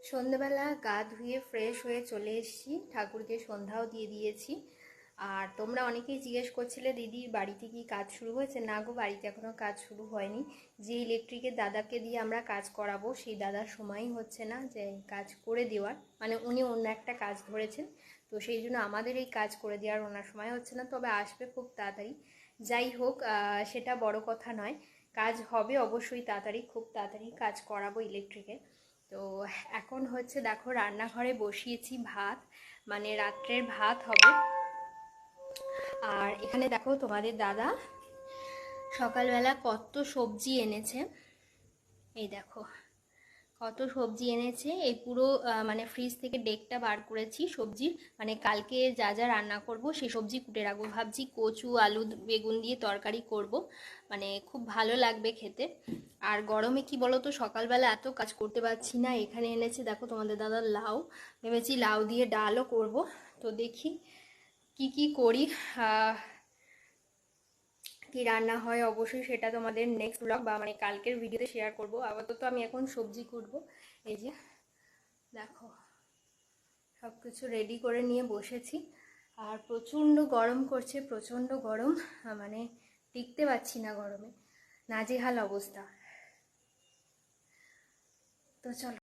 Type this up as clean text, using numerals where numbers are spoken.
সন্ধ্যেবেলা গা ধুয়ে ফ্রেশ হয়ে চলে এসেছি, ঠাকুরকে সন্ধ্যাও দিয়ে দিয়েছি। আর তোমরা অনেকেই জিজ্ঞেস করছিলে দিদি বাড়িতে কি কাজ শুরু হয়েছে? না গো, বাড়িতে এখনও কাজ শুরু হয়নি। যে ইলেকট্রিকের দাদাকে দিয়ে আমরা কাজ করাবো সেই দাদার সময়ই হচ্ছে না যে কাজ করে দেওয়ার, মানে উনি অন্য একটা কাজ ধরেছেন, তো সেই জন্য আমাদের এই কাজ করে দেওয়ার ওনার সময় হচ্ছে না। তবে আসবে খুব তাড়াতাড়ি। যাই হোক, সেটা বড় কথা নয়, কাজ হবে অবশ্যই তাড়াতাড়ি, খুব তাড়াতাড়ি কাজ করাবো ইলেকট্রিকে। তো এখন হচ্ছে দেখো রান্নাঘরে বসিয়েছি ভাত, মানে রাত্রের ভাত হবে। আর এখানে দেখো তোমাদের দাদা সকালবেলা কত সবজি এনেছে, এই দেখো কত সবজি এনেছে। এই পুরো মানে ফ্রিজ থেকে ডেকটা বার করেছি সবজির, মানে কালকে যা যা রান্না করব সেই সবজি কুটে রাখবো। ভাবছি কচু আলু বেগুন দিয়ে তরকারি করব, মানে খুব ভালো লাগবে খেতে। আর গরমে কি বলো তো, সকালবেলা এত কাজ করতে পারছি না। এখানে এনেছে দেখো তোমাদের দাদা লাউ, ভেবেছি লাউ দিয়ে ডালও করব। তো দেখি কি কি করি, কি রান্না হয় অবশ্যই সেটা তোমাদের নেক্সট ব্লগ বা মানে কালকের ভিডিওতে শেয়ার করব। আপাতত আমি এখন সবজি কুটবো। এই যে দেখো সব কিছু রেডি করে নিয়ে বসেছি। আর প্রচণ্ড গরম করছে, প্রচণ্ড গরম, মানে টিকতে পারছি না গরমে, নাজেহাল অবস্থা। তো চলো।